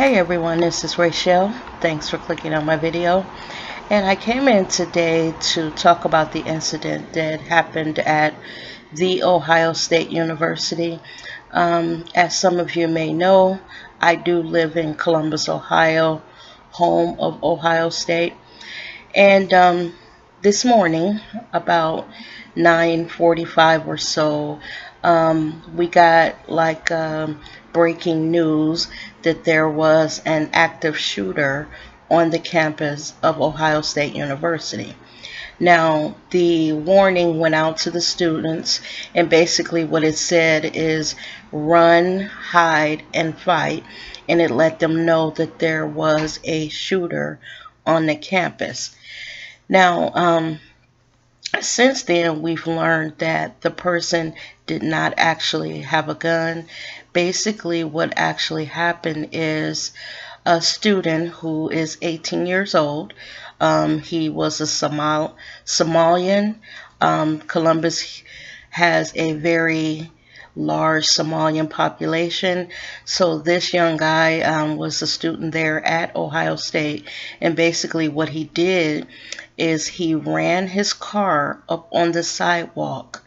Hi everyone, this is Rachel. Thanks for clicking on my video. And I came in today to talk about the incident that happened at the Ohio State University. As some of you may know, I do live in Columbus, Ohio, home of Ohio State. And this morning, about 9:45 or so, we got breaking news that there was an active shooter on the campus of Ohio State University. Now, the warning went out to the students, and basically what it said is run, hide, and fight, and it let them know that there was a shooter on the campus. Now, since then, we've learned that the person did not actually have a gun. Basically, what actually happened is a student who is 18 years old. He was a Somalian. Columbus has a very large Somalian population. So this young guy was a student there at Ohio State. And basically what he did is he ran his car up on the sidewalk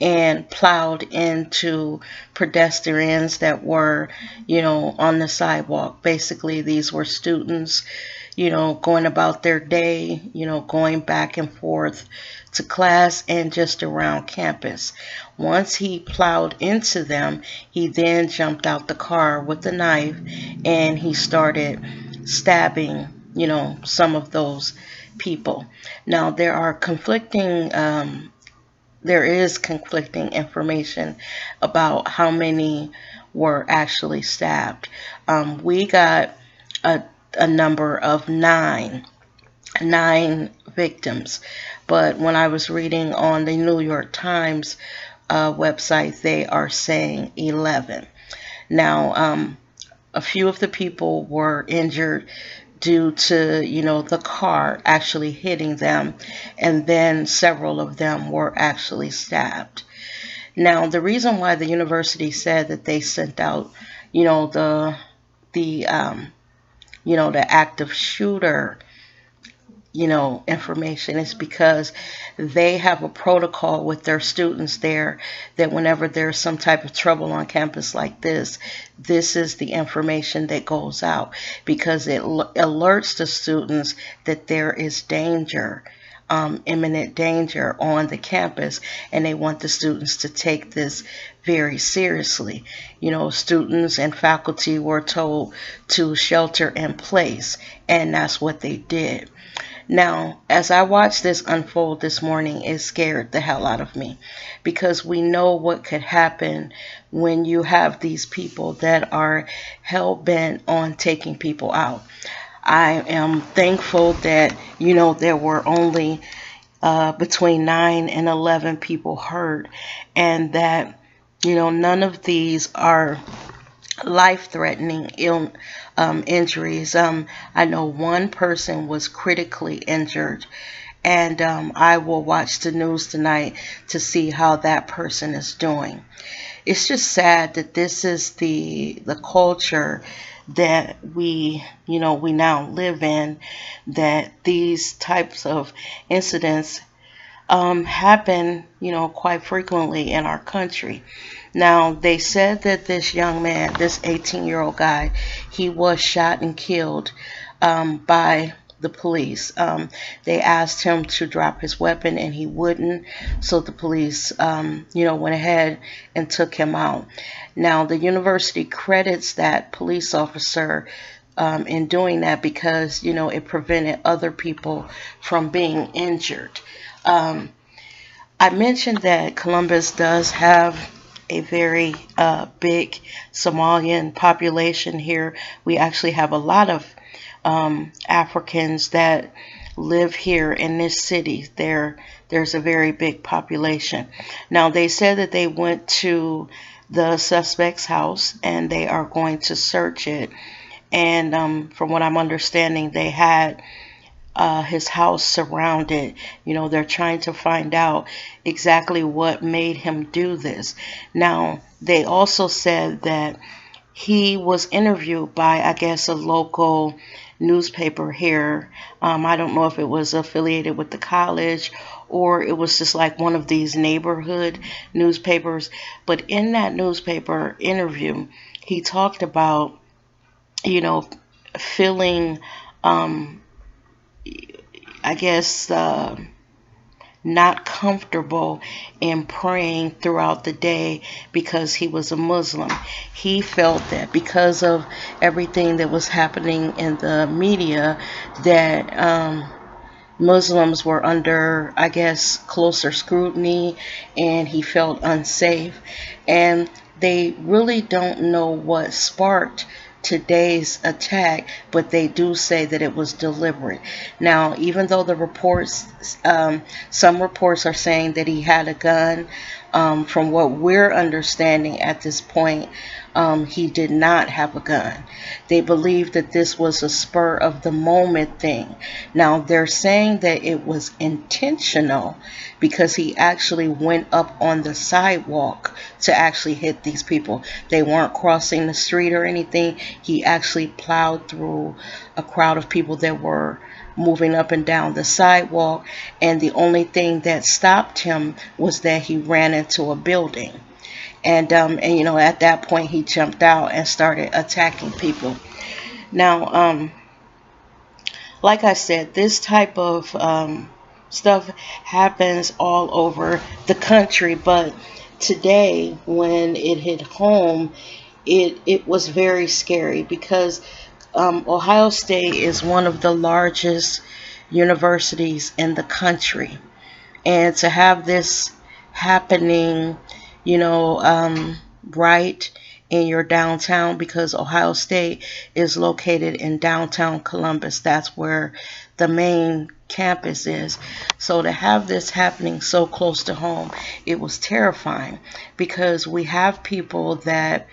and plowed into pedestrians that were, on the sidewalk. Basically, these were students, going about their day, going back and forth to class and just around campus. Once he plowed into them, he then jumped out the car with a knife and he started stabbing, some of those people. Now, there is conflicting information about how many were actually stabbed. We got a number of nine victims, but when I was reading on the New York Times website, they are saying 11. Now, a few of the people were injured due to, the car actually hitting them, and then several of them were actually stabbed. Now, the reason why the university said that they sent out, the active shooter, information is because they have a protocol with their students there that whenever there's some type of trouble on campus like this is the information that goes out, because it alerts the students that there is danger, imminent danger on the campus, and they want the students to take this very seriously. Students and faculty were told to shelter in place, and that's what they did. Now, as I watched this unfold this morning, it scared the hell out of me, because we know what could happen when you have these people that are hell-bent on taking people out. I am thankful that, there were only between 9 and 11 people hurt, and that, none of these are life-threatening injuries. I know one person was critically injured, and I will watch the news tonight to see how that person is doing. It's just sad that this is the culture that we now live in, that these types of incidents happen, quite frequently in our country. Now, they said that this young man, this 18-year-old guy, he was shot and killed by the police. They asked him to drop his weapon and he wouldn't, so the police, went ahead and took him out. Now, the university credits that police officer in doing that because, it prevented other people from being injured. I mentioned that Columbus does have a very big Somalian population here. We actually have a lot of Africans that live here in this city. There's a very big population. Now, they said that they went to the suspect's house and they are going to search it. And from what I'm understanding, they had his house surrounded. They're trying to find out exactly what made him do this. Now, they also said that he was interviewed by, I guess, a local newspaper here. I don't know if it was affiliated with the college or it was just like one of these neighborhood newspapers. But in that newspaper interview, he talked about, feeling, I guess, not comfortable in praying throughout the day because he was a Muslim. He felt that because of everything that was happening in the media, that Muslims were under, I guess, closer scrutiny, and he felt unsafe. And they really don't know what sparked today's attack, but they do say that it was deliberate. Now, even though the reports, some reports are saying that he had a gun, from what we're understanding at this point, he did not have a gun. They believe that this was a spur of the moment thing. Now, they're saying that it was intentional because he actually went up on the sidewalk to actually hit these people. They weren't crossing the street or anything. He actually plowed through a crowd of people that were moving up and down the sidewalk, and the only thing that stopped him was that he ran into a building. And at that point he jumped out and started attacking people. Now, like I said, this type of stuff happens all over the country, but today when it hit home, it was very scary because Ohio State is one of the largest universities in the country, and to have this happening, right in your downtown, because Ohio State is located in downtown Columbus. That's where the main campus is. So to have this happening so close to home, it was terrifying because we have people that,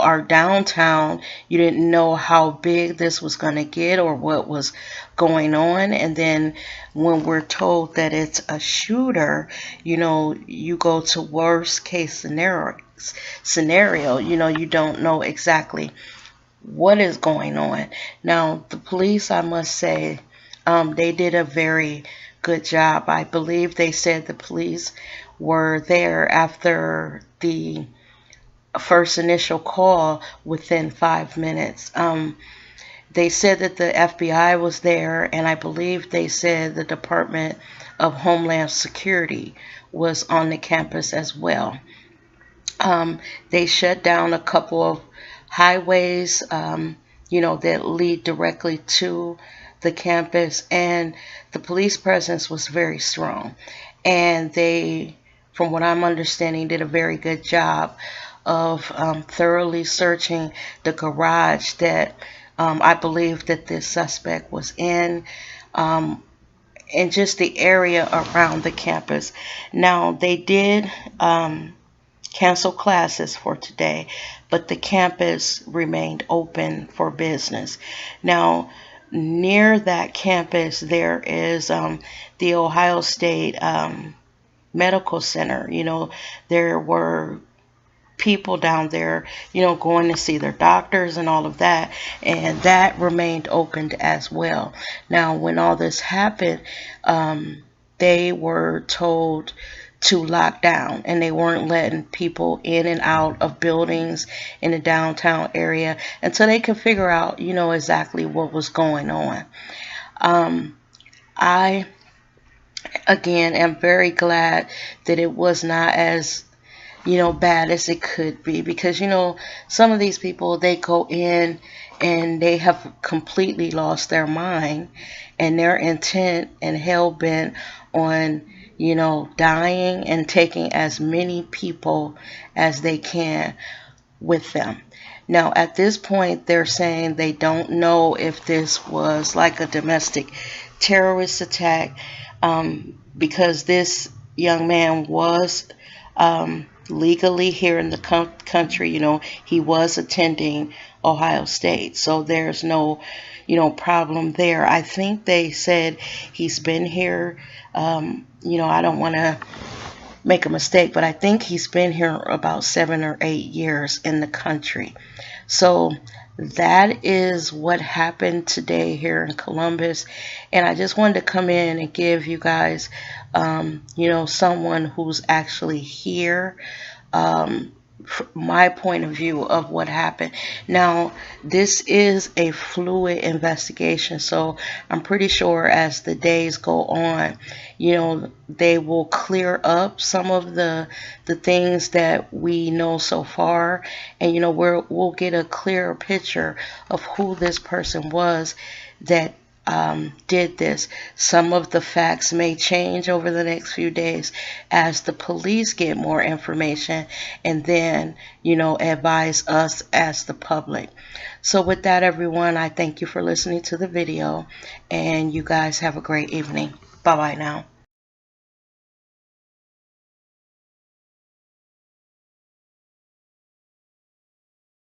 our downtown, you didn't know how big this was going to get or what was going on. And then when we're told that it's a shooter, you go to worst case scenario, you don't know exactly what is going on. Now, the police, I must say, they did a very good job. I believe they said the police were there after the first initial call within 5 minutes. They said that the FBI was there, and I believe they said the Department of Homeland Security was on the campus as well. They shut down a couple of highways, that lead directly to the campus, and the police presence was very strong. And they, from what I'm understanding, did a very good job of thoroughly searching the garage that I believe that this suspect was in, and just the area around the campus. Now, they did cancel classes for today, but the campus remained open for business. Now, near that campus, there is the Ohio State Medical Center. There were people down there, going to see their doctors and all of that, and that remained opened as well. Now, when all this happened, they were told to lock down, and they weren't letting people in and out of buildings in the downtown area until they could figure out, exactly what was going on. I, again, am very glad that it was not as bad as it could be, because some of these people, they go in and they have completely lost their mind, and they're intent and hell-bent on dying and taking as many people as they can with them. Now, at this point, they're saying they don't know if this was like a domestic terrorist attack, because this young man was legally here in the country. He was attending Ohio State, so there's no problem there. I think they said he's been here, I don't want to make a mistake, but I think he's been here about 7 or 8 years in the country. So that is what happened today here in Columbus. And I just wanted to come in and give you guys, someone who's actually here, my point of view of what happened. Now, this is a fluid investigation, so I'm pretty sure as the days go on, they will clear up some of the things that we know so far, and we'll get a clearer picture of who this person was that did this. Some of the facts may change over the next few days as the police get more information and then, advise us as the public. So with that, everyone, I thank you for listening to the video, and you guys have a great evening. Bye-bye now.